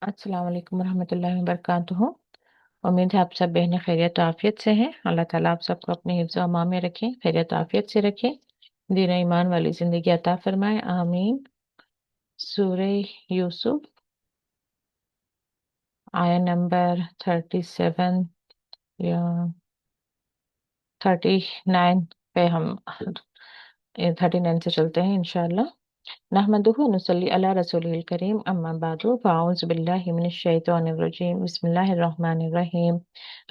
अस्सलाम वालेकुम रहमतुल्लाहि व बरकातुहू। उम्मीद है आप सब बहनें खैरियत और आफियत से हैं। अल्लाह ताला आप सबको अपने हिफ्ज़ व अमान में रखें, खैरियत और आफियत से रखें, दीन ईमान वाली जिंदगी अता फरमाए, आमीन। सूरह यूसुफ आया नंबर 37 या 39 पे हम 39 से चलते हैं इंशाअल्लाह। नहमदुहु व नुसल्ली अला रसूलिल करीम, अम्मा बादु, फ़अऊज़ु बिल्लाहि मिनश शैतानिर रजीम, बिस्मिल्लाहिर रहमानिर रहीम।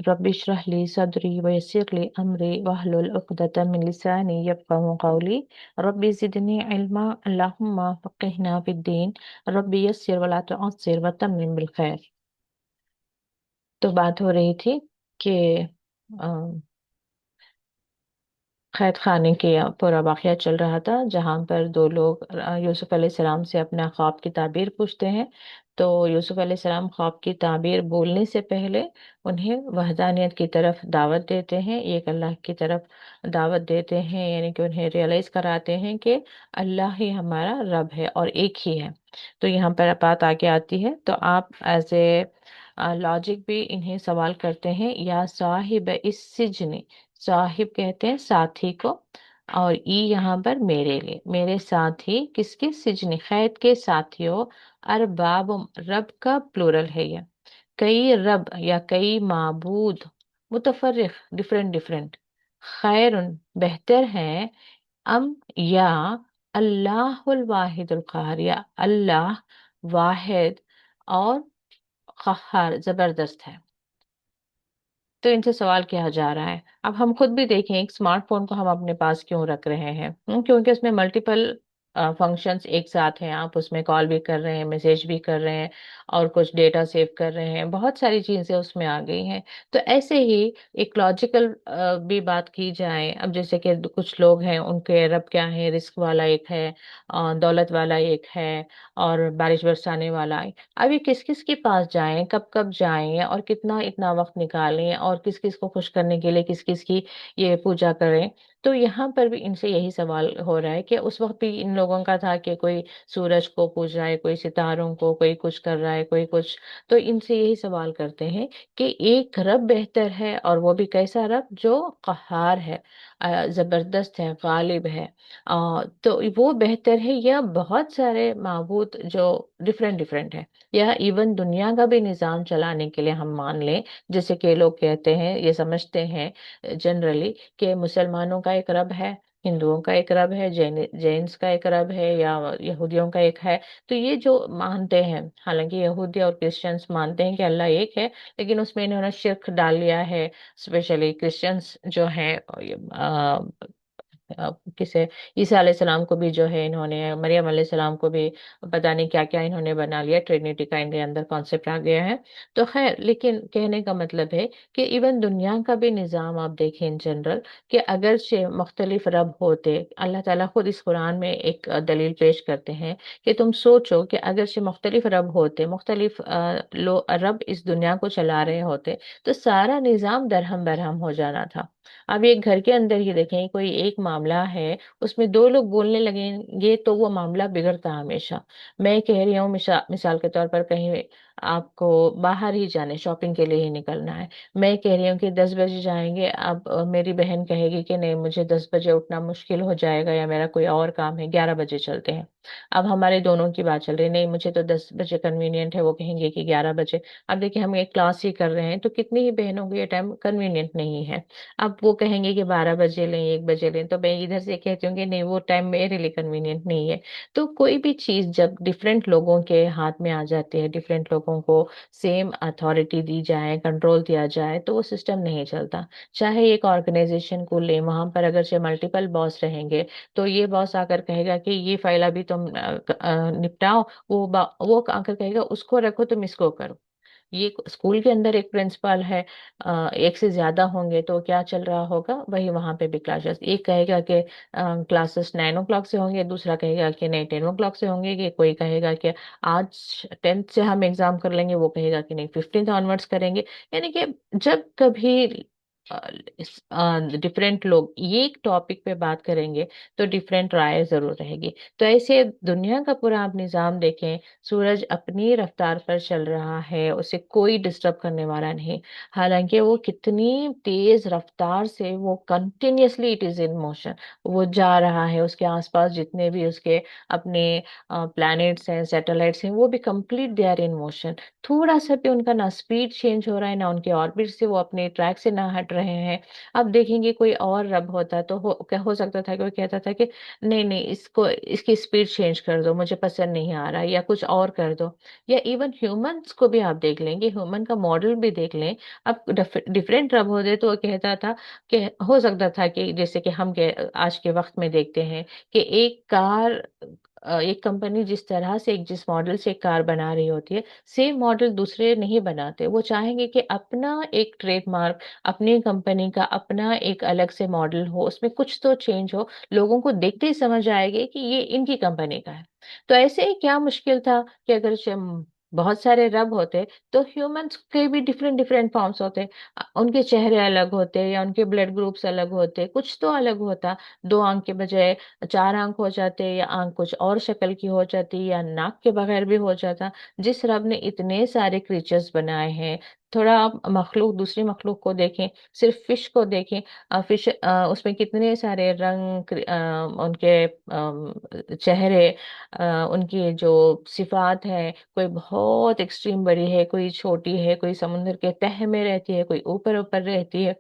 रब्बि इश्रह ली सदरी व यस्सिर ली अमरी वहलुल उक़दतम मिन लिसानी यफ़क़हू क़ौली। रब्बि ज़िदनी इल्मा, अल्लाहुम्मा फ़क़्हिना फ़िद्दीन। रब्बि यस्सिर व ला तुअस्सिर व तम्मिम बिल खैर। तो बात हो रही थी कि अ, कैद खाने के पूरा वाक़या चल रहा था, जहाँ पर दो लोग यूसुफ अलैहिस्सलाम से अपना ख्वाब की ताबीर पूछते हैं। तो यूसुफ अलैहिस्सलाम ख्वाब की ताबीर बोलने से पहले उन्हें वहदानियत की तरफ दावत देते हैं, एक अल्लाह की तरफ दावत देते हैं, यानी कि उन्हें रियलाइज कराते हैं कि अल्लाह ही हमारा रब है और एक ही है। तो यहाँ पर बात आगे आती है, तो आप एज ए लॉजिक भी इन्हें सवाल करते हैं, या साहिब इस सिजनी, साहिब कहते हैं साथी को, और ई यहाँ पर मेरे लिए, मेरे साथी किसके, सिजनी कैद के साथियों। अरबाब, रब का प्लूरल है यह, कई रब या कई माबूद, मुतफर्रिक डिफरेंट डिफरेंट, खैरुन बेहतर है, अम या अल्लाहुल वाहिदुल कहर, या अल्लाह वाहिद और कहर जबरदस्त है। तो इनसे सवाल किया जा रहा है। अब हम खुद भी देखें, एक स्मार्टफोन को हम अपने पास क्यों रख रहे हैं? क्योंकि उसमें मल्टीपल फंक्शंस एक साथ हैं। आप उसमें कॉल भी कर रहे हैं, मैसेज भी कर रहे हैं, और कुछ डेटा सेव कर रहे हैं, बहुत सारी चीजें उसमें आ गई हैं। तो ऐसे ही एक लॉजिकल भी बात की जाए, अब जैसे कि कुछ लोग हैं, उनके रब क्या है, रिस्क वाला एक है, दौलत वाला एक है, और बारिश बरसाने वाला। अब ये किस किस के पास जाएं, कब कब जाएं, और कितना इतना वक्त निकालें, और किस किस को खुश करने के लिए किस किस की ये पूजा करें। तो यहाँ पर भी इनसे यही सवाल हो रहा है कि उस वक्त भी इन लोगों का था कि कोई सूरज को पूज रहा है, कोई सितारों को, कोई कुछ कर रहा है, कोई कुछ। तो इनसे यही सवाल करते हैं कि एक रब बेहतर है, और वो भी कैसा रब, जो कहार है, जबरदस्त है, गालिब है। तो वो बेहतर है, या बहुत सारे माबूद जो डिफरेंट डिफरेंट है, या इवन दुनिया का भी निज़ाम चलाने के लिए हम मान लें, जैसे कि लोग कहते हैं, ये समझते हैं जनरली कि मुसलमानों का एक रब है, हिंदुओं का एक रब है, जैन्स का एक रब है, या यहूदियों का एक है। तो ये जो मानते हैं, हालांकि यहूदी और क्रिश्चियंस मानते हैं कि अल्लाह एक है, लेकिन उसमें इन्होंने शिर्क डाल लिया है। स्पेशली क्रिश्चियंस जो हैं, किसे, ईसा अलैहिस्सलाम को भी जो है इन्होंने, मरियम अलैहिस्सलाम को भी पता नहीं क्या क्या इन्होंने बना लिया, ट्रिनिटी का इनके अंदर कॉन्सेप्ट आ गया है। तो खैर, लेकिन कहने का मतलब है कि इवन दुनिया का भी निज़ाम आप देखें इन जनरल, कि अगर से मुख्तलिफ रब होते, अल्लाह ताला खुद इस कुरान में एक दलील पेश करते हैं कि तुम सोचो कि अगर से मुख्तलिफ रब होते, मुख्तलिफ रब इस दुनिया को चला रहे होते, तो सारा निज़ाम दरहम बरहम हो जाना था। अब एक घर के अंदर ही देखें, कोई एक मामला है, उसमें दो लोग बोलने लगेंगे तो वो मामला बिगड़ता हमेशा। मैं कह रही हूँ, मिसाल के तौर पर, कहीं आपको बाहर ही जाने, शॉपिंग के लिए ही निकलना है, मैं कह रही हूँ कि 10 बजे जाएंगे। अब मेरी बहन कहेगी कि नहीं, मुझे 10 बजे उठना मुश्किल हो जाएगा, या मेरा कोई और काम है, 11 बजे चलते हैं। अब हमारे दोनों की बात चल रही, नहीं मुझे तो 10 बजे कन्वीनियंट है, वो कहेंगे कि 11 बजे। अब देखिए, हम एक क्लास ही कर रहे हैं, तो कितनी ही बहनों को ये टाइम कन्वीनियंट नहीं है। अब वो कहेंगे कि 12 बजे लें, 1 बजे लें, तो मैं इधर से कहती हूँ कि नहीं, वो टाइम मेरे लिए कन्वीनियंट नहीं है। तो कोई भी चीज जब डिफरेंट लोगों के हाथ में आ जाती है, डिफरेंट लोगों को सेम अथॉरिटी दी जाए, कंट्रोल दिया जाए, तो वो सिस्टम नहीं चलता। चाहे एक ऑर्गेनाइजेशन को लें, वहां पर अगर से मल्टीपल बॉस रहेंगे, तो ये बॉस आकर कहेगा कि ये फाइल अभी तुम निपटाओ, वो आकर कहेगा उसको रखो, तुम इसको करो। ये स्कूल के अंदर एक प्रिंसिपल है, एक से ज्यादा होंगे, तो क्या चल रहा होगा, वही वहां पे भी क्लासेस, एक कहेगा कि क्लासेस 9 o'clock से होंगे, दूसरा कहेगा कि नहीं 10 o'clock से होंगे, कि कोई कहेगा कि आज 10th से हम एग्जाम कर लेंगे, वो कहेगा कि नहीं 15th ऑनवर्ड्स करेंगे। यानी कि जब कभी डिफरेंट लोग ये एक टॉपिक पे बात करेंगे तो डिफरेंट राय जरूर रहेगी। तो ऐसे दुनिया का पूरा आप निजाम देखें, सूरज अपनी रफ्तार पर चल रहा है, उसे कोई डिस्टर्ब करने वाला नहीं। हालांकि वो कितनी तेज रफ्तार से वो continuously it is in motion, वो जा रहा है, उसके आसपास जितने भी उसके अपने प्लैनेट्स हैं, सैटेलाइट्स हैं, वो भी complete they are in motion. थोड़ा सा भी उनका ना स्पीड चेंज हो रहा है, ना उनके ऑर्बिट से वो अपने ट्रैक से ना हट रहे हैं। अब देखेंगे कोई और रब होता तो क्या हो सकता था कि वो कहता था कि नहीं नहीं, इसको इसकी स्पीड चेंज कर दो, मुझे पसंद नहीं आ रहा, या कुछ और कर दो। या इवन ह्यूमंस को भी आप देख लेंगे, ह्यूमन का मॉडल भी देख लें। अब डिफरेंट रब होते तो वो कहता था कि हो सकता था कि जैसे कि हम आज के वक्त में देखते हैं कि एक कार, एक कंपनी जिस तरह से जिस मॉडल से एक कार बना रही होती है, सेम मॉडल दूसरे नहीं बनाते। वो चाहेंगे कि अपना एक ट्रेडमार्क, अपनी कंपनी का अपना एक अलग से मॉडल हो, उसमें कुछ तो चेंज हो, लोगों को देखते ही समझ आएगी कि ये इनकी कंपनी का है। तो ऐसे ही क्या मुश्किल था कि अगर बहुत सारे रब होते तो ह्यूमंस के भी डिफरेंट डिफरेंट फॉर्म्स होते। उनके चेहरे अलग होते, या उनके ब्लड ग्रुप्स अलग होते, कुछ तो अलग होता। दो आंख के बजाय चार आंख हो जाते, या आंख कुछ और शक्ल की हो जाती, या नाक के बगैर भी हो जाता। जिस रब ने इतने सारे क्रीचर्स बनाए हैं, थोड़ा आप मखलूक, दूसरी मखलूक को देखें, सिर्फ फिश को देखें। फिश, उसमें कितने सारे रंग, उनके चेहरे, उनकी जो सिफात है, कोई बहुत एक्सट्रीम बड़ी है, कोई छोटी है, कोई समुद्र के तह में रहती है, कोई ऊपर ऊपर रहती है।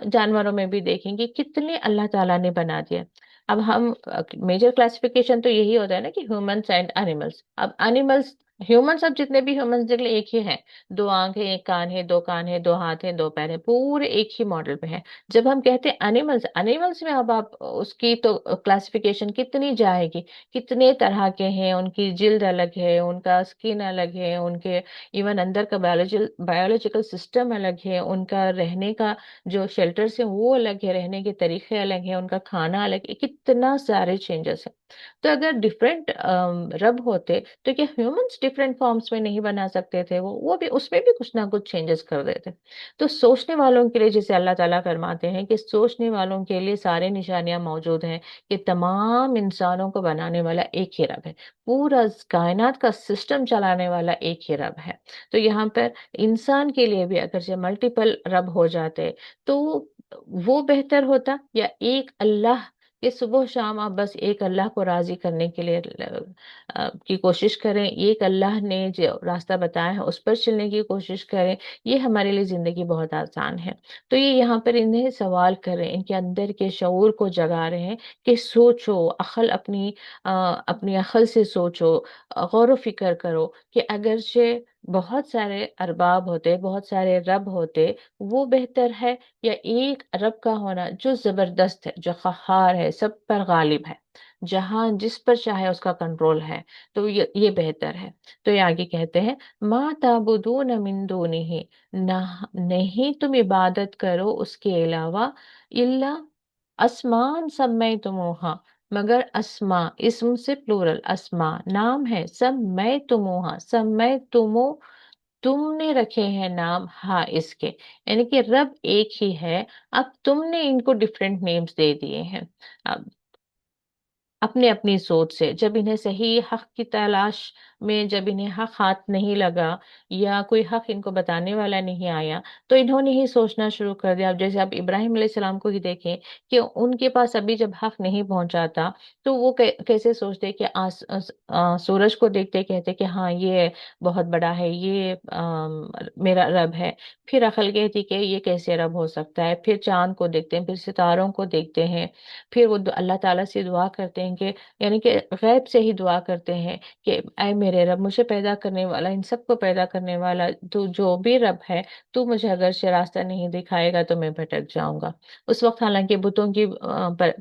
जानवरों में भी देखेंगे कितने अल्लाह ताला ने बना दिया। अब हम, मेजर क्लासिफिकेशन तो यही होता है ना कि ह्यूमंस एंड एनिमल्स। अब एनिमल्स, ह्यूमंस, अब जितने भी ह्यूमंस देख ले एक ही हैं। दो आंखें, एक कान है, दो कान है, दो हाथ है, दो पैर है, पूरे एक ही मॉडल पे है। जब हम कहते हैं एनिमल्स, एनिमल्स में अब आप उसकी तो क्लासिफिकेशन कितनी जाएगी। कितने तरह के हैं, उनकी जिल्द अलग है, उनका स्किन अलग है, उनके इवन अंदर का बायोलॉजिकल सिस्टम अलग है, उनका रहने का जो शेल्टर्स है वो अलग है, रहने के तरीके अलग है, उनका खाना अलग है, कितना सारे चेंजेस है। तो अगर डिफरेंट रब होते तो क्या ह्यूमंस डिफरेंट फॉर्म्स में नहीं बना सकते थे? वो भी उसमें भी कुछ ना कुछ चेंजेस कर देते। तो सोचने वालों के लिए, जैसे अल्लाह ताला फरमाते हैं कि सोचने वालों के लिए सारे निशानियां मौजूद हैं कि तमाम इंसानों को बनाने वाला एक ही रब है, पूरा कायनात का सिस्टम चलाने वाला एक ही रब है। तो यहाँ पर इंसान के लिए भी अगर जो मल्टीपल रब हो जाते तो वो बेहतर होता, या एक अल्लाह कि सुबह शाम आप बस एक अल्लाह को राजी करने के लिए की कोशिश करें, एक अल्लाह ने जो रास्ता बताया है उस पर चलने की कोशिश करें, ये हमारे लिए जिंदगी बहुत आसान है। तो ये यहाँ पर इन्हें सवाल कर रहे हैं, इनके अंदर के शऊर को जगा रहे हैं कि सोचो, अक्ल अपनी अक्ल से सोचो, गौर व फिक्र करो कि अगरचे बहुत सारे अरबाब होते, बहुत सारे रब होते, वो बेहतर है, या एक रब का होना जो जबरदस्त है, जो कहार है, सब पर गालिब है, जहां जिस पर चाहे उसका कंट्रोल है, तो ये बेहतर है। तो ये आगे कहते हैं, मा ताबुदून मिन दूनिही, ना नहीं तुम इबादत करो उसके अलावा, इल्ला असमान सम्मयतमुहा, मगर अस्मा, इसम से प्लूरल, अस्मा नाम है, सम्मयतमुहा, सम्मयतुमु, तुमने रखे हैं नाम, हाँ इसके, यानी कि रब एक ही है, अब तुमने इनको डिफरेंट नेम्स दे दिए हैं। अब अपने अपनी सोच से, जब इन्हें सही हक की तलाश में, जब इन्हें हक हाथ नहीं लगा, या कोई हक इनको बताने वाला नहीं आया, तो इन्होंने ही सोचना शुरू कर दिया। अब जैसे आप इब्राहिम अलैहिस्सलाम को ही देखें कि उनके पास अभी जब हक नहीं पहुंचाता, तो वो कैसे सोचते कि सूरज को देखते कहते कि हाँ ये बहुत बड़ा है, ये मेरा रब है। फिर अकल कहती कि ये कैसे रब हो सकता है। फिर चांद को देखते हैं, फिर सितारों को देखते हैं, फिर वो अल्लाह ताला से दुआ करते हैं कि, यानी कि गैब से ही दुआ करते हैं कि ऐ मेरे रब, मुझे पैदा करने वाला, इन सबको पैदा करने वाला, तू जो भी रब है, तू मुझे अगर से रास्ता नहीं दिखाएगा तो मैं भटक जाऊंगा। उस वक्त हालांकि बुतों की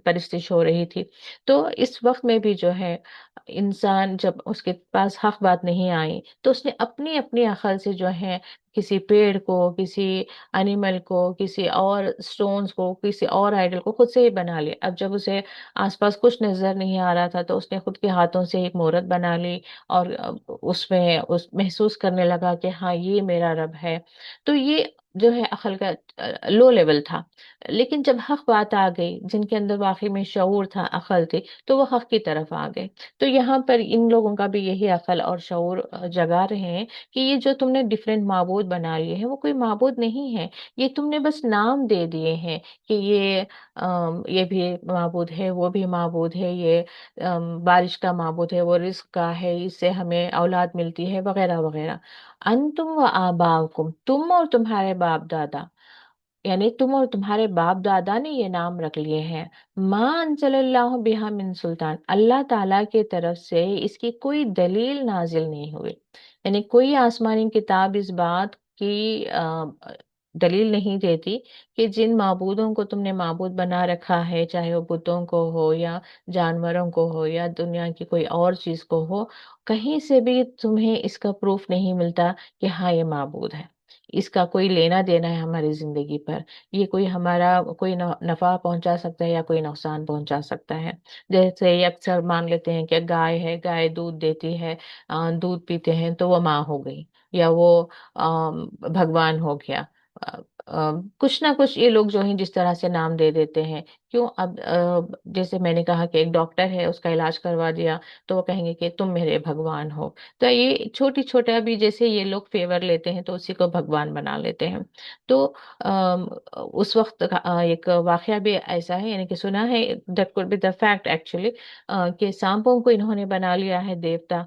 परस्तिश हो रही थी। तो इस वक्त में भी जो है, इंसान जब उसके पास हक बात नहीं आई, तो उसने अपनी अपनी अकल से जो है, किसी पेड़ को, किसी एनिमल को, किसी और स्टोन्स को, किसी और आइडल को खुद से ही बना लिया। अब जब उसे आसपास कुछ नजर नहीं आ रहा था, तो उसने खुद के हाथों से एक मूरत बना ली, और उसमें उस महसूस करने लगा कि हाँ ये मेरा रब है। तो ये जो है अक्ल का लो लेवल था। लेकिन जब हक बात आ गई, जिनके अंदर वाकई में शऊर था, अक्ल थी, तो वो हक की तरफ आ गए। तो यहाँ पर इन लोगों का भी यही अक्ल और शऊर जगा रहे हैं कि ये जो तुमने डिफरेंट माबूद बना लिए हैं वो कोई माबूद नहीं है। ये तुमने बस नाम दे दिए हैं कि ये भी माबूद है, वो भी माबूद है, ये बारिश का माबूद है, वो रिस्क का है, इससे हमें औलाद मिलती है, वगैरह वगैरह। अंतुम व आबाउकुम, तुम और तुम्हारे बाप दादा, यानी तुम और तुम्हारे बाप दादा ने ये नाम रख लिए हैं। माँ अंजलल्लाहु बिहा मिन सुल्तान, अल्लाह ताला की तरफ से इसकी कोई दलील नाजिल नहीं हुई। यानी कोई आसमानी किताब इस बात की दलील नहीं देती कि जिन माबूदों को तुमने माबूद बना रखा है, चाहे वो बुतों को हो या जानवरों को हो या दुनिया की कोई और चीज को हो, कहीं से भी तुम्हें इसका प्रूफ नहीं मिलता कि हाँ ये माबूद है। इसका कोई लेना देना है हमारी जिंदगी पर, ये कोई हमारा कोई नफा पहुंचा सकता है या कोई नुकसान पहुंचा सकता है। जैसे ये अक्सर मान लेते हैं कि गाय है, गाय दूध देती है, दूध पीते हैं तो वो माँ हो गई, या वो भगवान हो गया। कुछ ना कुछ ये लोग जो हैं जिस तरह से नाम दे देते हैं। क्यों? अब जैसे मैंने कहा कि एक डॉक्टर है, उसका इलाज करवा दिया, तो वो कहेंगे कि तुम मेरे भगवान हो। तो ये छोटी छोटा भी जैसे ये लोग फेवर लेते हैं तो उसी को भगवान बना लेते हैं। तो अम, उस वक्त का, एक वाकया भी ऐसा है, यानी कि सुना है, that could be the fact actually, कि सांपों को इन्होंने बना लिया है देवता,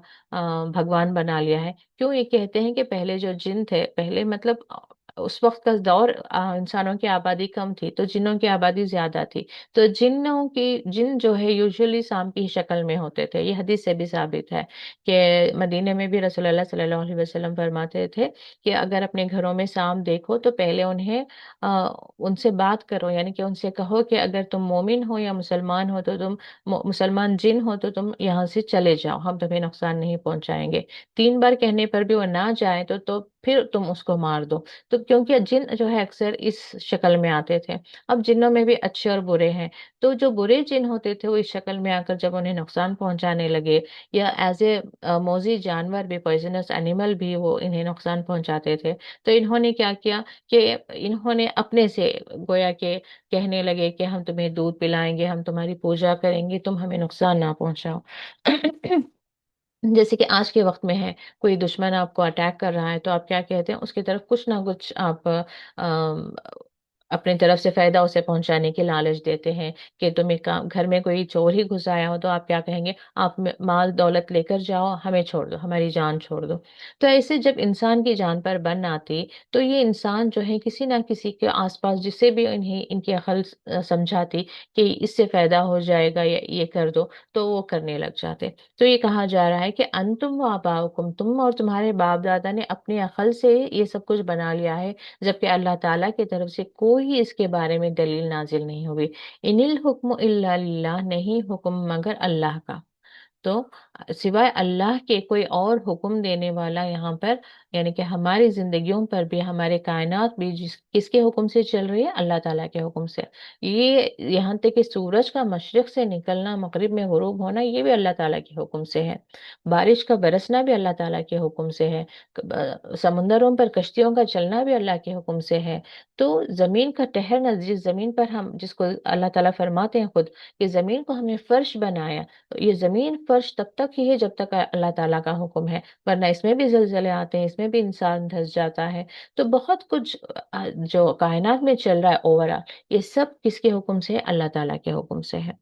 भगवान बना लिया है। क्यों? ये कहते हैं कि पहले जो जिन थे, पहले मतलब उस वक्त का दौर, इंसानों की आबादी कम थी तो जिन्नों की आबादी ज्यादा थी। तो जिन जो है यूजुअली सांप की शक्ल में होते थे। ये हदीस से भी साबित है कि मदीने में भी रसूलुल्लाह सल्लल्लाहु अलैहि वसल्लम फरमाते थे कि अगर अपने घरों में सांप देखो तो पहले उन्हें उनसे बात करो, यानी कि उनसे कहो कि अगर तुम मोमिन हो या मुसलमान हो तो तुम, मुसलमान जिन हो तो तुम यहाँ से चले जाओ, हम तुम्हें नुकसान नहीं पहुंचाएंगे। 3 बार कहने पर भी वो ना जाए तो फिर तुम उसको मार दो। तो क्योंकि जिन जो है अक्सर इस शक्ल में आते थे। अब जिन्नों में भी अच्छे और बुरे हैं। तो जो बुरे जिन होते थे वो इस शक्ल में आकर जब उन्हें नुकसान पहुंचाने लगे, या एज ए मोजी जानवर भी, पॉइजनस एनिमल भी वो इन्हें नुकसान पहुंचाते थे, तो इन्होंने क्या किया कि इन्होंने अपने से गोया के कहने लगे कि हम तुम्हें दूध पिलाएंगे, हम तुम्हारी पूजा करेंगे, तुम हमें नुकसान ना पहुंचाओ। जैसे कि आज के वक्त में है, कोई दुश्मन आपको अटैक कर रहा है तो आप क्या कहते हैं, उसकी तरफ कुछ ना कुछ आप अपनी तरफ से फायदा उसे पहुंचाने की लालच देते हैं। कि तुम्हें काम, घर में कोई चोर ही घुस आया हो तो आप क्या कहेंगे, आप माल दौलत लेकर जाओ, हमें छोड़ दो, हमारी जान छोड़ दो। तो ऐसे जब इंसान की जान पर बन आती, तो ये इंसान जो है किसी ना किसी के आसपास जिससे भी इन्हें इनकी अकल समझाती कि इससे फायदा हो जाएगा या ये कर दो, तो वो करने लग जाते। तो ये कहा जा रहा है कि अंतुम व आबाउकुम, तुम और तुम्हारे बाप दादा ने अपनी अकल से ये सब कुछ बना लिया है, जबकि अल्लाह ताला की तरफ से कोई इसके बारे में दलील नाजिल नहीं हुई। इनिल हुक्म इल्ला लिल्लाह, नहीं हुक्म मगर अल्लाह का। तो सिवाय अल्लाह के कोई और हुक्म देने वाला यहाँ पर, यानी कि हमारी जिंदगियों पर भी, हमारे कायनात भी किसके हुक्म से चल रही है? अल्लाह ताला के हुक्म से। ये यहाँ तक कि सूरज का मशरिक से निकलना, मगरिब में गुरूब होना, ये भी अल्लाह ताला के हुक्म से है। बारिश का बरसना भी अल्लाह ताला के हुक्म से है। समुंदरों पर कश्तियों का चलना भी अल्लाह के हुक्म से है। तो जमीन का ठहरना, जिस जमीन पर हम, जिसको अल्लाह ताला फरमाते हैं खुद कि जमीन को हमने फर्श बनाया, तो ये जमीन फर्श तब तक ही है जब तक अल्लाह ताला का हुक्म है, वरना इसमें भी जलजले आते हैं, इसमें भी इंसान धंस जाता है। तो बहुत कुछ जो कायनात में चल रहा है ओवरऑल, ये सब किसके हुक्म से है? अल्लाह ताला के हुक्म से है।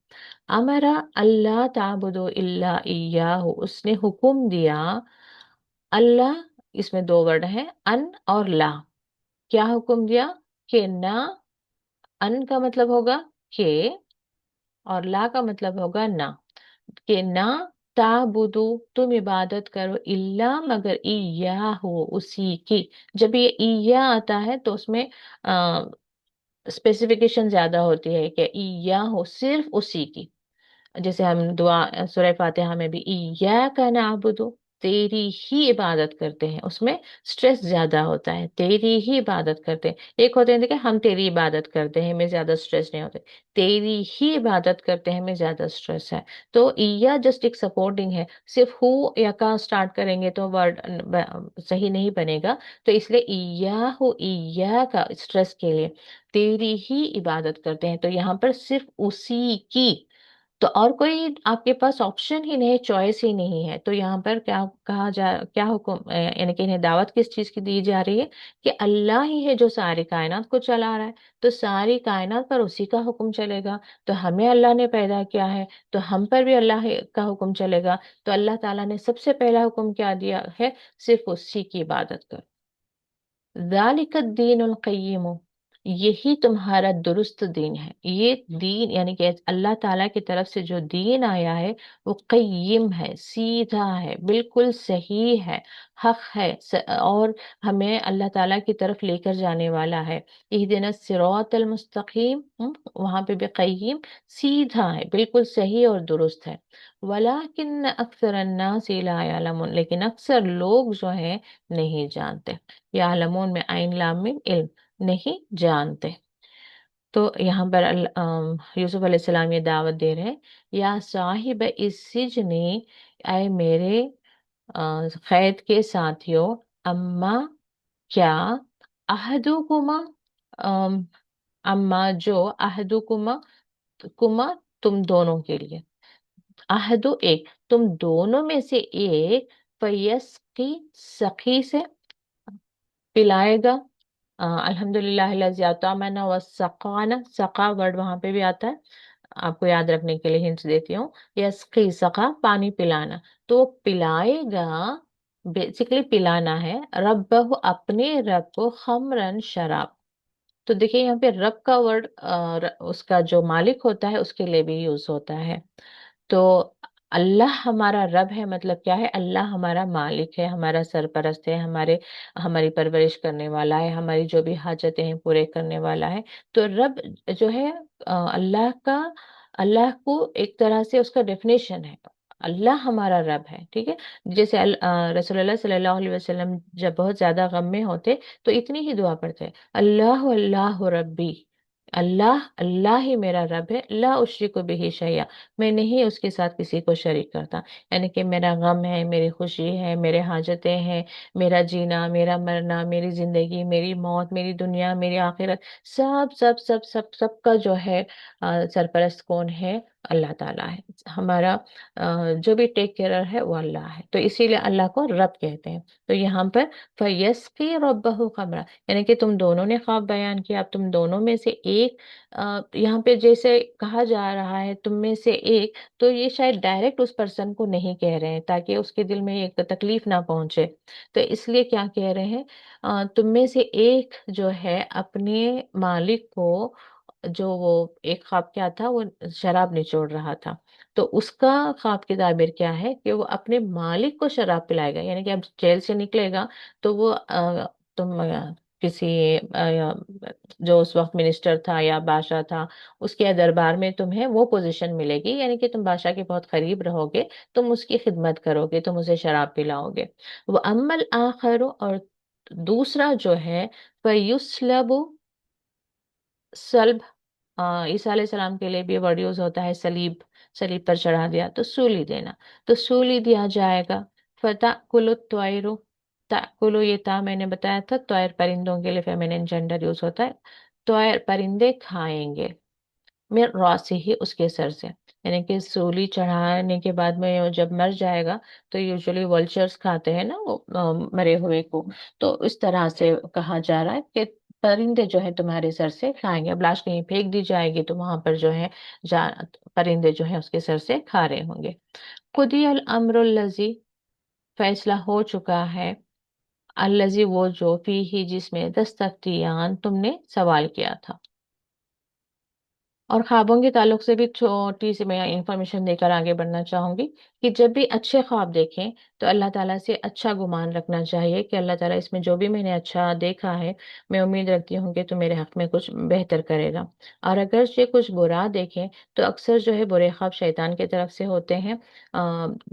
अमरा अल्लाह ताबुदो इल्ला इय्याहु, उसने हुक्म दिया। अल्लाह, इसमें 2 वर्ड हैं, अन और ला। क्या हुक्म दिया? कि ना, अन का मतलब होगा के, और ला का मतलब होगा ना। कि ना ताबुदु, तुम इबादत करो, इल्ला मगर, इया हो, उसी की। जब ये इया आता है तो उसमें स्पेसिफिकेशन ज्यादा होती है कि इया हो, सिर्फ उसी की। जैसे हम दुआ सूरह फातिहा में भी इया का नाबुदु, تیری ہی عبادت کرتے ہیں، اس میں سٹریس زیادہ ہوتا ہے، تیری ہی عبادت کرتے ہیں۔ ایک ہوتے ہیں کہ ہم تیری عبادت کرتے ہیں، ہمیں زیادہ سٹریس نہیں ہوتے، تیری ہی عبادت کرتے ہیں ہمیں زیادہ سٹریس ہے۔ تو یا جسٹ ایک سپورٹنگ ہے، صرف ہو یا کا سٹارٹ کریں گے تو ورڈ صحیح نہیں بنے گا، تو اس لیے یا ہو یا کا سٹریس کے لیے تیری ہی عبادت کرتے ہیں، تو یہاں پر صرف اسی کی، تو اور کوئی آپ کے پاس آپشن ہی نہیں، چوائس ہی نہیں ہے۔ تو یہاں پر کیا کہا کیا حکم یعنی کہ انہیں دعوت کس چیز کی دی جا رہی ہے؟ کہ اللہ ہی ہے جو ساری کائنات کو چلا رہا ہے، تو ساری کائنات پر اسی کا حکم چلے گا۔ تو ہمیں اللہ نے پیدا کیا ہے تو ہم پر بھی اللہ کا حکم چلے گا۔ تو اللہ تعالیٰ نے سب سے پہلا حکم کیا دیا ہے؟ صرف اسی کی عبادت کر، ذالک الدین القیم، یہی تمہارا درست دین ہے۔ یہ دین یعنی کہ اللہ تعالیٰ کی طرف سے جو دین آیا ہے وہ قیم ہے، سیدھا ہے، بالکل صحیح ہے، حق ہے، اور ہمیں اللہ تعالیٰ کی طرف لے کر جانے والا ہے۔ اہدنا الصراط المستقیم، وہاں پہ بھی قیم، سیدھا ہے، بالکل صحیح اور درست ہے۔ ولیکن اکثر الناس لا یعلمون، لیکن اکثر لوگ جو ہیں نہیں جانتے۔ یعلمون میں عین لام میم علم، نہیں جانتے۔ تو یہاں پر یوسف علیہ السلام یہ دعوت دے رہے ہیں، یا صاحب السجن، اے میرے قید کے ساتھیوں، اما کیا، احدکما، اما جو، احدکما کما تم دونوں کے لیے، احدو ایک، تم دونوں میں سے ایک، فیسقی سخی سے پلائے گا، الحمد للہ الذی اطعمنا وسقانا، سقا ورڈ وہاں پہ بھی آتا ہے، آپ کو یاد رکھنے کے لیے ہنٹس دیتی ہوں۔ یسقی سقا پانی پلانا، تو وہ پلائے گا، بیسیکلی پلانا ہے، رب اپنے رب کو، خمرن شراب۔ تو دیکھیے یہاں پہ رب کا ورڈ اس کا جو مالک ہوتا ہے اس کے لیے بھی یوز ہوتا ہے۔ تو اللہ ہمارا رب ہے، مطلب کیا ہے؟ اللہ ہمارا مالک ہے، ہمارا سرپرست ہے، ہماری پرورش کرنے والا ہے، ہماری جو بھی حاجتیں ہیں پورے کرنے والا ہے۔ تو رب جو ہے اللہ کا، اللہ کو ایک طرح سے اس کا ڈیفینیشن ہے، اللہ ہمارا رب ہے، ٹھیک ہے؟ جیسے رسول اللہ صلی اللہ علیہ وسلم جب بہت زیادہ غم میں ہوتے تو اتنی ہی دعا پڑھتے، اللہ اللہ ربی، اللہ اللہ ہی میرا رب ہے، لا اشرک بہ شیئا، میں نہیں اس کے ساتھ کسی کو شریک کرتا۔ یعنی کہ میرا غم ہے، میری خوشی ہے، میرے حاجتیں ہیں، میرا جینا، میرا مرنا، میری زندگی، میری موت، میری دنیا، میری آخرت، سب سب سب سب سب کا جو ہے سرپرست کون ہے؟ اللہ تعالیٰ ہے ہمارا، جو بھی ٹیک کیئر ہے وہ اللہ ہے، تو اسی لیے اللہ کو رب کہتے ہیں۔ تو یہاں پر فَيَسْقِي رَبَّهُ خَمْرًا، یعنی کہ تم دونوں نے خواب بیان کیا، اب تم دونوں میں سے ایک، یہاں پہ جیسے کہا جا رہا ہے تم میں سے ایک، تو یہ شاید ڈائریکٹ اس پرسن کو نہیں کہہ رہے ہیں تاکہ اس کے دل میں ایک تکلیف نہ پہنچے، تو اس لیے کیا کہہ رہے ہیں؟ تم میں سے ایک جو ہے اپنے مالک کو، جو وہ ایک خواب کیا تھا، وہ شراب نچوڑ رہا تھا، تو اس کا خواب کی تعبیر کیا ہے کہ وہ اپنے مالک کو شراب پلائے گا، یعنی کہ اب جیل سے نکلے گا تو وہ تم کسی جو اس وقت منسٹر تھا یا بادشاہ تھا اس کے دربار میں تمہیں وہ پوزیشن ملے گی، یعنی کہ تم بادشاہ کے بہت قریب رہو گے، تم اس کی خدمت کرو گے، تم اسے شراب پلاؤ گے۔ وہ امل آخر، اور دوسرا جو ہے فیسلب، سلب، عیسیٰ علیہ السلام کے لیے بھی ورڈ یوز ہوتا ہے سلیب، سلیب پر چڑھا دیا تو سولی دینا، تو سولی دیا جائے گا۔ فتح کلو توائرو، کلو یہ تھا میں نے بتایا تھا، توائر پرندوں کے لیے فیمینن جینڈر یوز ہوتا ہے، توائر پرندے کھائیں گے، میں سے ہی اس کے سر سے، یعنی کہ سولی چڑھانے کے بعد میں وہ جب مر جائے گا تو یوزلی ولچرز کھاتے ہیں نا وہ مرے ہوئے کو، تو اس طرح سے کہا جا رہا ہے کہ پرندے جو ہے تمہارے سر سے کھائیں گے، اب لاش کہیں پھینک دی جائے گی تو وہاں پر جو ہے پرندے جو ہے اس کے سر سے کھا رہے ہوں گے۔ قضی الامر الذی، فیصلہ ہو چکا ہے، الذی وہ جو، فی ہی جس میں، تستفتیان تم نے سوال کیا تھا۔ और ख्वाबों के ताल्लुक से भी छोटी सी मैं इंफॉर्मेशन देकर आगे बढ़ना चाहूंगी कि जब भी अच्छे ख्वाब देखें तो अल्लाह ताला से अच्छा गुमान रखना चाहिए कि अल्लाह ताला इसमें जो भी मैंने अच्छा देखा है, मैं उम्मीद रखती हूँ कि तो मेरे हक में कुछ बेहतर करेगा। और अगर ये कुछ बुरा देखें तो अक्सर जो है बुरे ख्वाब शैतान की तरफ से होते हैं।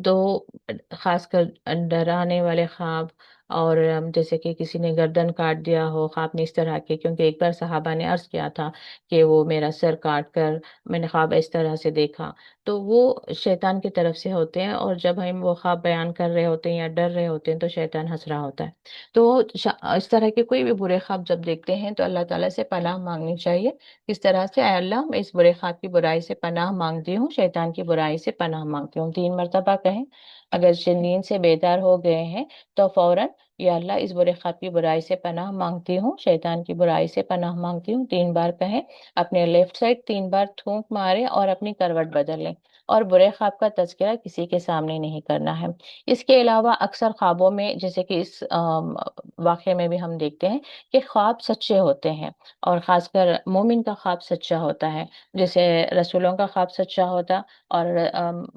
दो खासकर डराने वाले ख्वाब, और जैसे कि किसी ने गर्दन काट दिया हो ख्वाब में इस तरह के, क्योंकि एक बार सहाबा ने अर्ज किया था कि वो मेरा सर काट कर मैंने ख्वाब इस तरह से देखा, तो वो शैतान की तरफ से होते हैं। और जब हम वो ख्वाब बयान कर रहे होते हैं या डर रहे होते हैं तो शैतान हंस रहा होता है। तो इस तरह के कोई भी बुरे ख्वाब जब देखते हैं तो अल्लाह ताला से पनाह मांगनी चाहिए। इस तरह से, "ऐ अल्लाह, मैं इस बुरे ख्वाब की बुराई से पनाह मांगती हूँ, शैतान की बुराई से पनाह मांगती हूँ।" 3 मरतबा कहें। अगर नींद से बेदार हो गए हैं तो फौरन, "या अल्लाह, इस बुरे ख्वाब की बुराई से पनाह मांगती हूँ, शैतान की बुराई से पनाह मांगती हूँ।" 3 बार कहें। अपने लेफ्ट साइड 3 बार थूक मारे और अपनी करवट बदल लें। और बुरे ख्वाब का तज़किरा किसी के सामने नहीं करना है। इसके अलावा अक्सर ख्वाबों में, जैसे कि इस वाक़ये में भी हम देखते हैं कि ख्वाब सच्चे होते हैं, और ख़ासकर मोमिन का ख्वाब सच्चा होता है। जैसे रसूलों का ख्वाब सच्चा होता, और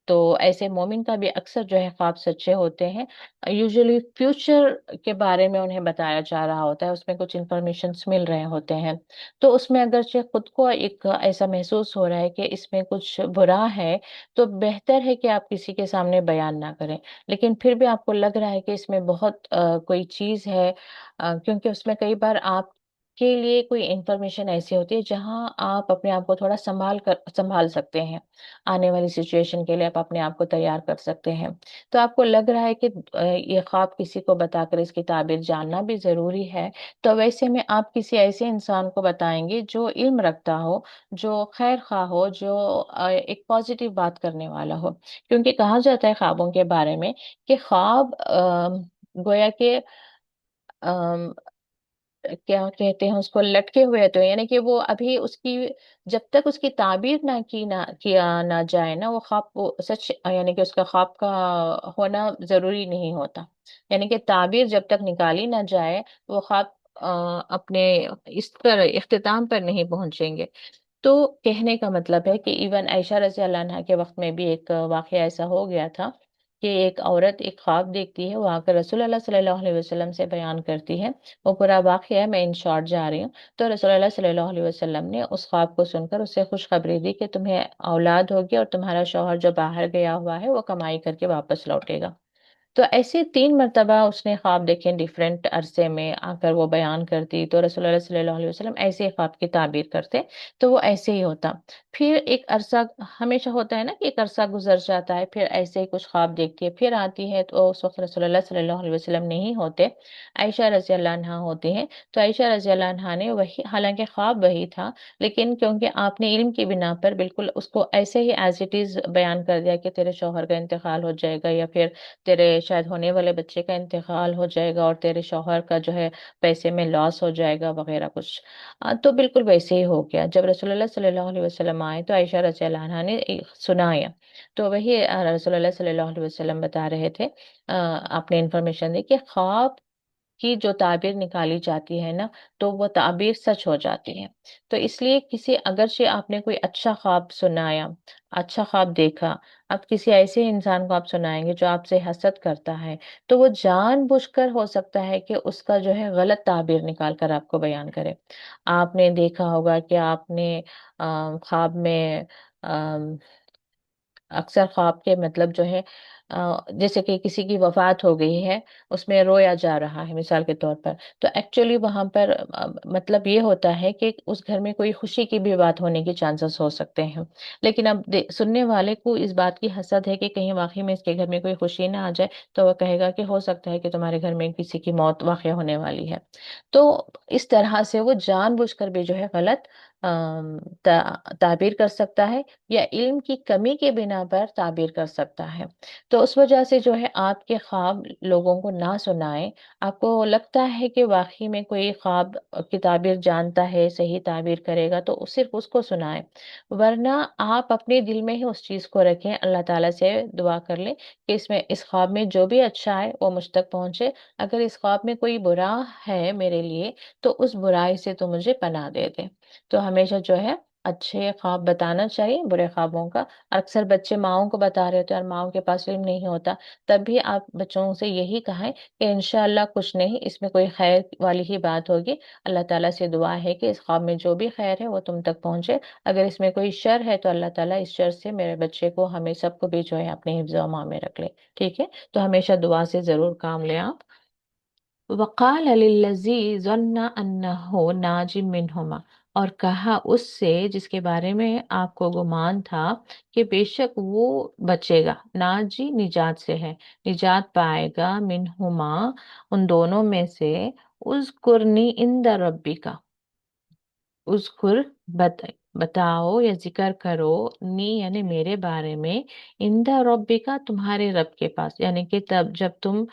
तो ऐसे मोमिन का भी अक्सर जो है ख्वाब सच्चे होते हैं। यूजुअली फ्यूचर के बारे में उन्हें बताया जा रहा होता है, उसमें कुछ इंफॉर्मेशंस मिल रहे होते हैं। तो उसमें अगर से खुद को एक ऐसा महसूस हो रहा है कि इसमें कुछ बुरा है, तो बेहतर है कि आप किसी के सामने बयान ना करें। लेकिन फिर भी आपको लग रहा है कि इसमें बहुत कोई चीज़ है, क्योंकि उसमें कई बार आप के लिए कोई इंफॉर्मेशन ऐसी होती है जहां आप अपने आप को थोड़ा संभाल सकते हैं। आने वाली सिचुएशन के लिए आप अपने आप को तैयार कर सकते हैं। तो आपको लग रहा है कि ये ख्वाब किसी को बताकर इसकी ताबीर जानना भी ज़रूरी है, तो वैसे में आप किसी ऐसे इंसान को बताएँगे जो इल्म रखता हो, जो खैर-ख़्वाह हो, जो एक पॉज़िटिव बात करने वाला हो। क्योंकि कहा जाता है ख्वाबों के बारे में कि ख्वाब गोया के अ क्या कहते हैं उसको, लटके हुए तो यानी कि वो अभी उसकी, जब तक उसकी ताबीर ना किया ना जाए ना, वो ख्वाब वो सच, यानी कि उसका ख्वाब का होना जरूरी नहीं होता। यानी कि ताबीर जब तक निकाली ना जाए वो ख्वाब अपने इस पर इख्तिताम पर नहीं पहुंचेंगे। तो कहने का मतलब है कि इवन आयशा रज़ी अल्लाह अन्हा के वक्त में भी एक वाक़या ऐसा हो गया था कि एक औरत एक ख्वाब देखती है, वो आकर रसूलुल्लाह सल्लल्लाहु अलैहि वसल्लम से बयान करती है। वो पूरा वाक़या है, मैं इन शॉर्ट जा रही हूँ। तो रसूलुल्लाह सल्लल्लाहु अलैहि वसल्लम ने उस ख्वाब को सुनकर उसे खुशखबरी दी कि तुम्हें औलाद होगी और तुम्हारा शौहर जो बाहर गया हुआ है वो कमाई करके वापस लौटेगा। तो ऐसे 3 मरतबा उसने ख्वाब देखे डिफरेंट अरसे में, आकर वो बयान करती तो रसूलुल्लाह सल्लल्लाहु अलैहि वसल्लम ऐसे ही ख्वाब की ताबीर करते। तो वो ऐसे ही होता। फिर एक अरसा, हमेशा होता है ना कि एक अरसा गुजर जाता है, फिर ऐसे ही कुछ ख्वाब देखती है, फिर आती है तो उस वक्त रसूलुल्लाह सल्लल्लाहु अलैहि वसल्लम नहीं होते, आयशा रज़ी अल्लाह अन्हा होती हैं। तो आयशा रज़ी अल्लाह अन्हा ने वही, हालांकि ख्वाब वही था, लेकिन क्योंकि आपने इल्म की बिना पर बिल्कुल उसको ऐसे ही एज इट इज बयान कर दिया कि तेरे शौहर का इंतकाल हो जाएगा, या फिर तेरे शायद होने वाले बच्चे का इंतकाल हो जाएगा, और तेरे शौहर का जो है पैसे में लॉस हो जाएगा वगैरह कुछ। तो बिल्कुल वैसे ही हो गया। जब रसूलुल्लाह सल्लल्लाहु अलैहि वसल्लम आए तो आयशा रज़ी अल्लाह अन्हा ने सुनाया। तो वही रसूलुल्लाह सल्लल्लाहु अलैहि वसल्लम बता रहे थे, आपने इन्फॉर्मेशन दी कि ख्वाब की जो ताबीर निकाली जाती है ना, तो वो ताबीर सच हो जाती है। तो इसलिए किसी, अगर से आपने कोई अच्छा ख्वाब सुनाया, अच्छा ख्वाब देखा, अब किसी ऐसे इंसान को आप सुनाएंगे जो आपसे हसद करता है, तो वो जानबूझकर हो सकता है कि उसका जो है गलत ताबीर निकाल कर आपको बयान करे। आपने देखा होगा कि आपने ख्वाब में अक्सर ख्वाब के मतलब जो है, जैसे कि किसी की वफात हो गई है, उसमें रोया जा रहा है मिसाल के तौर पर, तो एक्चुअली वहां पर मतलब ये होता है कि उस घर में कोई खुशी की भी बात होने के चांसेस हो सकते हैं। लेकिन अब सुनने वाले को इस बात की हसद है कि कहीं वाकई में इसके घर में कोई खुशी ना आ जाए, तो वह कहेगा कि हो सकता है कि तुम्हारे घर में किसी की मौत वाकई होने वाली है। तो इस तरह से वो जानबूझकर भी जो है गलत ताबीर कर सकता है, या इल्म की कमी के बिना पर ताबीर कर सकता है। तो उस वजह से जो है आपके ख्वाब लोगों को ना सुनाएं। आपको लगता है कि वाकई में कोई ख्वाब की ताबीर जानता है, सही ताबीर करेगा, तो सिर्फ उसको सुनाएं। वरना आप अपने दिल में ही उस चीज़ को रखें, अल्लाह ताला से दुआ कर लें कि इसमें, इस ख्वाब में जो भी अच्छा है वो मुझ तक पहुंचे। अगर इस ख्वाब में कोई बुरा है मेरे लिए, तो उस बुराई से तो मुझे पनाह दे दे। तो हमेशा जो है اچھے خواب بتانا چاہیے برے خوابوں کا. اکثر بچے ماؤں کو بتا رہے ہوتے ہیں اور ماؤں کے پاس علم نہیں ہوتا. تب بھی آپ بچوں سے یہی کہیں کہ انشاءاللہ کچھ نہیں، اس میں کوئی خیر والی ہی بات ہوگی. اللہ تعالیٰ سے دعا ہے کہ اس خواب میں جو بھی خیر ہے وہ تم تک پہنچے. اگر اس میں کوئی شر ہے تو اللہ تعالیٰ اس شر سے میرے بچے کو، ہمیں سب کو بھی جو ہے اپنے حفظ و امان میں رکھ لے. ٹھیک ہے؟ تو ہمیشہ دعا سے ضرور کام لیں آپ. وقال للذی ظن انہ ناج منہما، اور کہا اس سے جس کے بارے میں آپ کو گمان تھا کہ بے شک وہ بچے گا. ناجی نجات سے ہے، نجات پائے گا. منہما ان دونوں میں سے. اذکرنی عند ربی کا، اذکر بتاؤ یا ذکر کرو، نی یعنی میرے بارے میں، عند ربی کا تمہارے رب کے پاس. یعنی کہ تب جب تم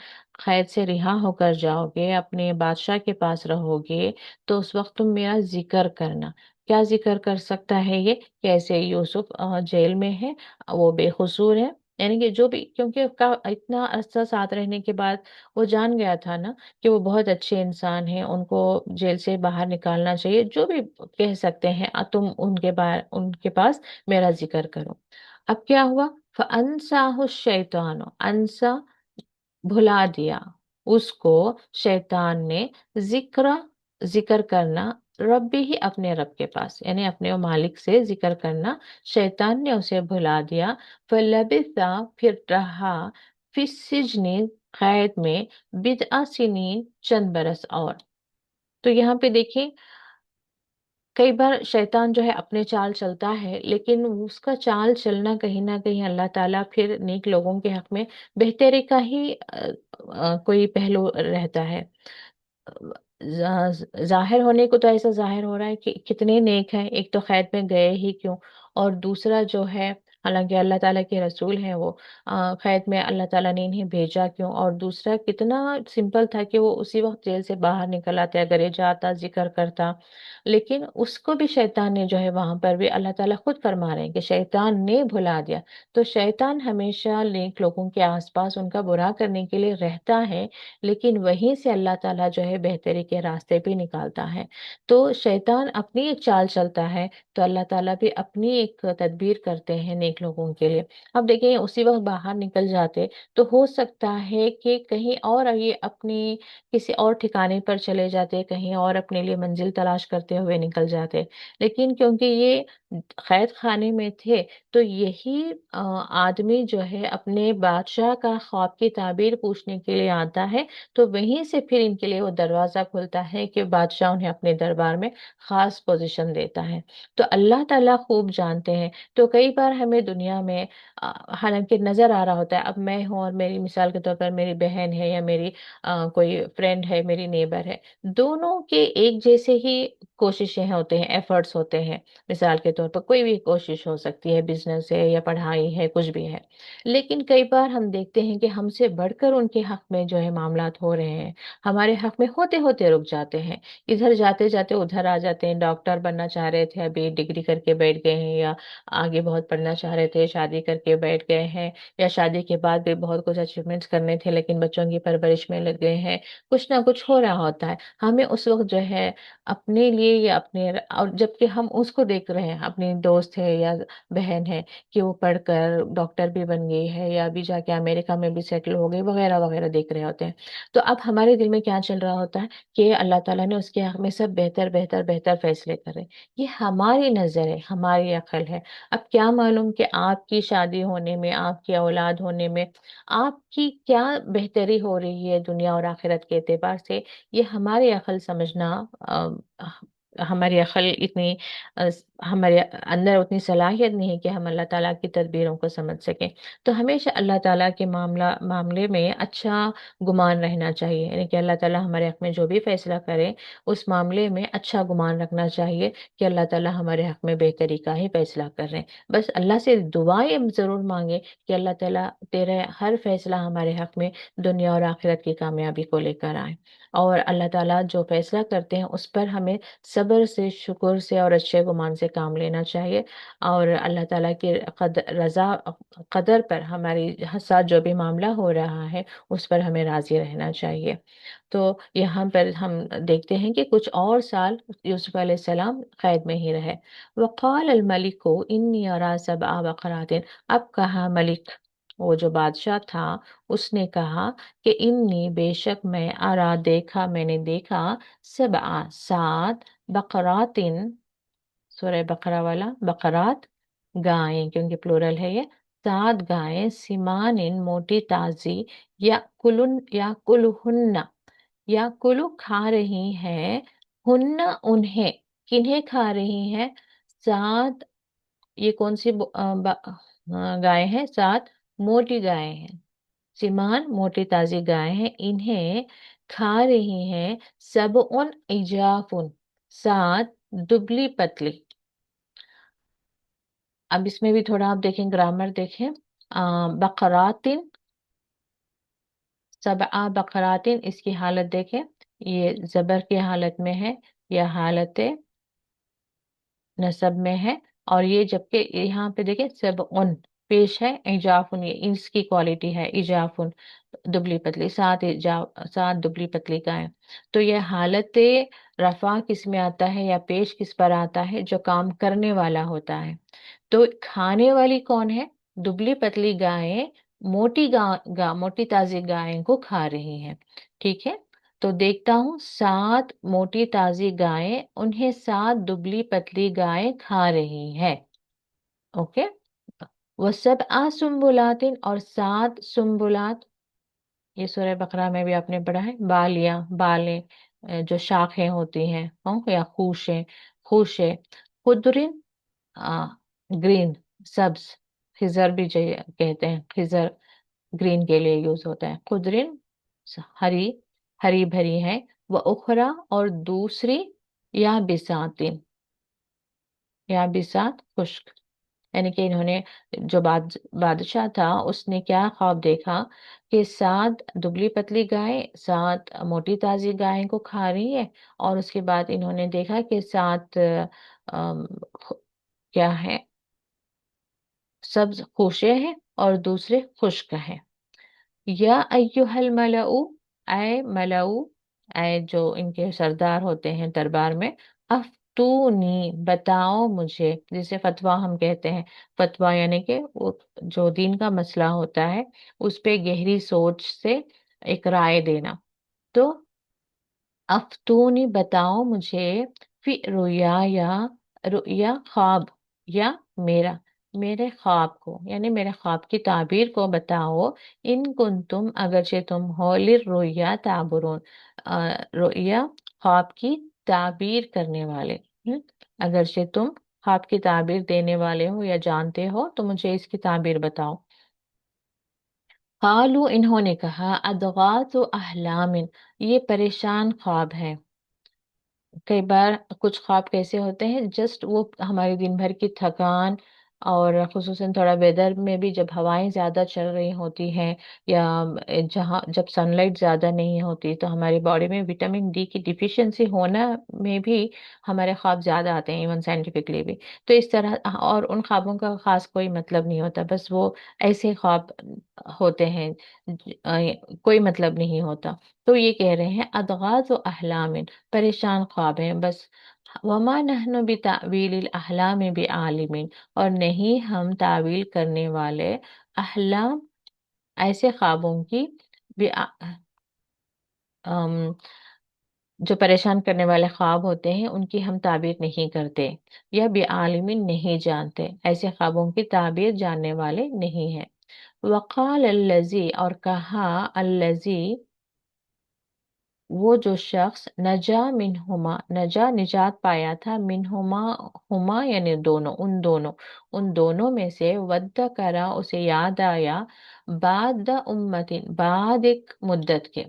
قید سے رہا ہو کر جاؤ گے، اپنے بادشاہ کے پاس رہو گے، تو اس وقت تم میرا ذکر کرنا. کیا ذکر کر سکتا ہے یہ؟ کیسے یوسف جیل میں ہے، وہ بے قصور ہے. یعنی کہ جو بھی، کیونکہ اتنا عرصہ ساتھ رہنے کے بعد وہ جان گیا تھا نا کہ وہ بہت اچھے انسان ہیں، ان کو جیل سے باہر نکالنا چاہیے. جو بھی کہہ سکتے ہیں تم ان کے پاس میرا ذکر کرو. اب کیا ہوا؟ فَأَنْسَاهُ الشَّيْطَانُ، انسا بھلا دیا اس کو شیطان نے، ذکر ذکر کرنا، ربی ہی اپنے رب کے پاس، یعنی اپنے مالک سے ذکر کرنا شیطان نے اسے بھلا دیا. فَلَبِثَ پھر رہا، فِي السِّجْنِ قید میں، بِضْعَ سِنِینَ چند برس اور. تو یہاں پہ دیکھیں، کئی بار شیطان جو ہے اپنے چال چلتا ہے، لیکن اس کا چال چلنا کہیں نہ کہیں اللہ تعالیٰ پھر نیک لوگوں کے حق میں بہتری کا ہی کوئی پہلو رہتا ہے. ظاہر ہونے کو تو ایسا ظاہر ہو رہا ہے کہ کتنے نیک ہیں، ایک تو قید میں گئے ہی کیوں، اور دوسرا جو ہے حالانکہ اللہ تعالیٰ کے رسول ہیں وہ، قید میں اللہ تعالیٰ نے انہیں بھیجا کیوں، اور دوسرا کتنا سمپل تھا کہ وہ اسی وقت جیل سے باہر نکل آتے، اگر یہ جاتا ذکر کرتا. لیکن اس کو بھی شیطان نے جو ہے، وہاں پر بھی اللہ تعالیٰ خود فرما رہے ہیں کہ شیطان نے بھلا دیا. تو شیطان ہمیشہ نیک لوگوں کے آس پاس ان کا برا کرنے کے لیے رہتا ہے، لیکن وہیں سے اللہ تعالیٰ جو ہے بہتری کے راستے بھی نکالتا ہے. تو شیطان اپنی ایک چال چلتا ہے، تو اللہ تعالیٰ بھی اپنی ایک تدبیر کرتے ہیں نیک لوگوں کے لیے. اب دیکھیں اسی وقت باہر نکل جاتے تو ہو سکتا ہے کہ کہیں اور یہ اپنی کسی اور ٹھکانے پر چلے جاتے، کہیں اور اپنے لیے منزل تلاش کرتے ہوئے نکل جاتے. لیکن کیونکہ یہ قید خانے میں تھے، تو یہی آدمی جو ہے اپنے بادشاہ کا خواب کی تعبیر پوچھنے کے لیے آتا ہے. تو وہیں سے پھر ان کے لیے وہ دروازہ کھلتا ہے کہ بادشاہ انہیں اپنے دربار میں خاص پوزیشن دیتا ہے. تو اللہ تعالیٰ خوب جانتے ہیں. تو کئی بار ہمیں دنیا میں حالانکہ نظر آ رہا ہوتا ہے، اب میں ہوں اور میری مثال کے طور پر میری بہن ہے یا میری کوئی فرینڈ ہے، میری نیبر ہے، دونوں کے ایک جیسے ہی کوششیں ہوتے ہیں، ایفرٹس ہوتے ہیں. مثال کے طور پر کوئی بھی کوشش ہو سکتی ہے، بزنس ہے یا پڑھائی ہے، کچھ بھی ہے. لیکن کئی بار ہم دیکھتے ہیں کہ ہم سے بڑھ کر ان کے حق میں جو ہے معاملات ہو رہے ہیں، ہمارے حق میں ہوتے ہوتے رک جاتے ہیں، ادھر جاتے جاتے ادھر آ جاتے ہیں. ڈاکٹر بننا چاہ رہے تھے، ابھی ڈگری کر کے بیٹھ گئے ہیں، یا آگے بہت پڑھنا چاہ رہے تھے، شادی کر کے بیٹھ گئے ہیں، یا شادی کے بعد بھی بہت کچھ اچیومنٹس کرنے تھے لیکن بچوں کی پرورش میں لگ گئے ہیں. کچھ نہ کچھ ہو رہا ہوتا ہے. ہمیں اس وقت جو ہے اپنے لیے یا اپنے، اور جبکہ ہم اس کو دیکھ رہے ہیں، اپنی دوست ہے یا بہن ہے کہ وہ پڑھ کر ڈاکٹر بھی بن گئی ہے، یا ابھی جا کے امریکہ میں بھی سیٹل ہو گئی وغیرہ وغیرہ دیکھ رہے ہوتے ہیں. تو اب ہمارے دل میں کیا چل رہا ہوتا ہے کہ اللہ تعالیٰ نے اس کے حق میں سب بہتر بہتر بہتر فیصلے کرے. یہ ہماری نظر ہے، ہماری عقل ہے. اب کیا معلوم کہ آپ کی شادی ہونے میں، آپ کی اولاد ہونے میں آپ کی کیا بہتری ہو رہی ہے دنیا اور آخرت کے اعتبار سے. یہ ہماری عقل سمجھنا، ہماری عقل اتنی ہمارے اندر اتنی صلاحیت نہیں ہے کہ ہم اللہ تعالیٰ کی تدبیروں کو سمجھ سکیں. تو ہمیشہ اللہ تعالیٰ کے معاملے میں اچھا گمان رہنا چاہیے. یعنی کہ اللہ تعالیٰ ہمارے حق میں جو بھی فیصلہ کرے اس معاملے میں اچھا گمان رکھنا چاہیے کہ اللہ تعالیٰ ہمارے حق میں بہتری کا ہی فیصلہ کر رہے ہیں. بس اللہ سے دعائیں ضرور مانگے کہ اللہ تعالیٰ تیرے ہر فیصلہ ہمارے حق میں دنیا اور آخرت کی کامیابی کو لے کر آئے. اور اللہ تعالیٰ جو فیصلہ کرتے ہیں اس پر ہمیں صبر صبر سے، شکر سے اور اچھے گمان سے کام لینا چاہیے، اور اللہ تعالیٰ کی رضا قدر پر ہماری ساتھ جو بھی معاملہ ہو رہا ہے اس پر ہمیں راضی رہنا چاہیے۔ تو یہاں پر ہم دیکھتے ہیں کہ کچھ اور سال یوسف علیہ السلام قید میں ہی رہے۔ وقال الملک انی ارا سبع بقرات، اب کہا ملک، وہ جو بادشاہ تھا، اس نے کہا کہ انی بے شک میں ارا دیکھا، میں نے دیکھا سبع سات بقرات، سورہ بقرہ والا بقرات گائیں، کیونکہ پلورل ہے یہ، سات گائیں، سمان موٹی تازی، یا کلن یا کلہن، یا کلو کھا رہی ہیں، ہن انہیں، کنہیں کھا رہی ہیں؟ سات، یہ کون سی گائے ہیں؟ سات موٹی گائے ہیں، سیمان موٹی تازی گائے ہیں، انہیں کھا رہی ہیں، سب ان ایجافن، سات دبلی پتلی۔ اب اس میں بھی تھوڑا آپ دیکھیں، گرامر دیکھیں، بقراتن، سبع بقراتن، اس کی حالت دیکھیں، یہ زبر کی حالت میں ہے یا حالت نصب میں ہے، اور یہ جبکہ یہاں پہ دیکھیں سب ان پیش ہے، ایجافن، یہ اس کی کوالٹی ہے، ایجافن دبلی پتلی، سات دبلی پتلی گائیں۔ تو یہ حالت رفع کس میں آتا ہے یا پیش کس پر آتا ہے؟ جو کام کرنے والا ہوتا ہے۔ تو کھانے والی کون ہے؟ دبلی پتلی گائیں موٹی تازی گائیں کو کھا رہی ہیں، ٹھیک ہے؟ تو دیکھتا ہوں، سات موٹی تازی گائیں، انہیں سات دبلی پتلی گائیں کھا رہی ہیں، اوکے؟ وہ سب سنبلات، اور سات سنبلات، یہ سورہ بقرہ میں بھی آپ نے پڑھا ہے، بالیاں، بالیں، جو شاخیں ہوتی ہیں، یا خوشیں، خضرن، گرین، سبز، خضر بھی کہتے ہیں، خضر گرین کے لیے یوز ہوتا ہے، خضرن ہری، ہری بھری ہے، وہ اخرا، اور دوسری یا بساتین، یا بسات خشک، یعنی کہ انہوں نے، جو بادشاہ تھا اس نے کیا خواب دیکھا کہ سات دبلی پتلی گائے سات موٹی تازی گائیں کو کھا رہی ہے، اور اس کے بعد انہوں نے دیکھا کہ سات کیا ہے، سبز خوشے ہیں اور دوسرے خشک ہیں۔ یا ایہا الملؤ، اے ملؤ، اے جو ان کے سردار ہوتے ہیں دربار میں، افتونی، بتاؤ مجھے، جسے فتویٰ ہم کہتے ہیں، فتویٰ یعنی کہ وہ جو دین کا مسئلہ ہوتا ہے اس پہ گہری سوچ سے ایک رائے دینا۔ تو افتونی، بتاؤ مجھے، فی رؤیا، یا رؤیا خواب، یا میرا، میرے خواب کو، یعنی میرے خواب کی تعبیر کو بتاؤ، ان کنتم، اگرچہ تم ہو، للرؤیا تعبرون، رؤیا خواب کی تعبیر کرنے والے، اگرچہ تم خواب کی تعبیر دینے والے ہو یا جانتے ہو تو مجھے اس کی تعبیر بتاؤ۔ قالو، انہوں نے کہا، اضغاث احلام، یہ پریشان خواب ہے۔ کئی بار کچھ خواب کیسے ہوتے ہیں، جسٹ وہ ہماری دن بھر کی تھکان، اور خصوصاً تھوڑا ویدر میں بھی جب ہوائیں زیادہ چل رہی ہوتی ہیں، یا جب سن لائٹ زیادہ نہیں ہوتی، تو ہماری باڈی میں وٹامن ڈی کی ڈیفیشنسی ہونا میں بھی ہمارے خواب زیادہ آتے ہیں، ایون سائنٹیفکلی بھی۔ تو اس طرح، اور ان خوابوں کا خاص کوئی مطلب نہیں ہوتا، بس وہ ایسے خواب ہوتے ہیں، کوئی مطلب نہیں ہوتا۔ تو یہ کہہ رہے ہیں اضغاث احلام، پریشان خواب ہیں بس، وما نحن بتاویل الاحلام بعالمین، اور نہیں ہم تعویل کرنے والے احلام، ایسے خوابوں کی، جو پریشان کرنے والے خواب ہوتے ہیں ان کی ہم تعبیر نہیں کرتے، یا بعالمین، نہیں جانتے، ایسے خوابوں کی تعبیر جاننے والے نہیں ہیں۔ وقال الذی، اور کہا، الذی، وہ جو شخص، نجا منہما، نجا نجات پایا تھا، منہما، ہما یعنی دونوں، ان دونوں میں سے، ود کرا، اسے یاد آیا، بعد امت، بعد ایک مدت کے،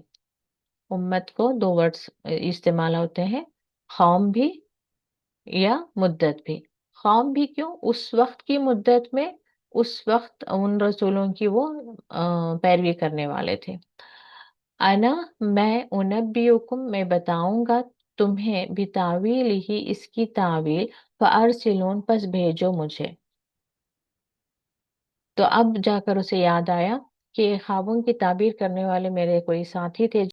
امت کو دو ورڈز استعمال ہوتے ہیں، قوم بھی یا مدت بھی۔ قوم بھی کیوں؟ اس وقت کی مدت میں، اس وقت ان رسولوں کی وہ پیروی کرنے والے تھے۔ انا، میں، انبیوکم، میں بتاؤں گا، تمہیں بتاویل ہی اس کی تعویل فارسلون، پس بھیجو مجھے۔ تو اب جا کر اسے یاد آیا کہ خوابوں کی تعبیر کرنے والے میرے کوئی ساتھی تھے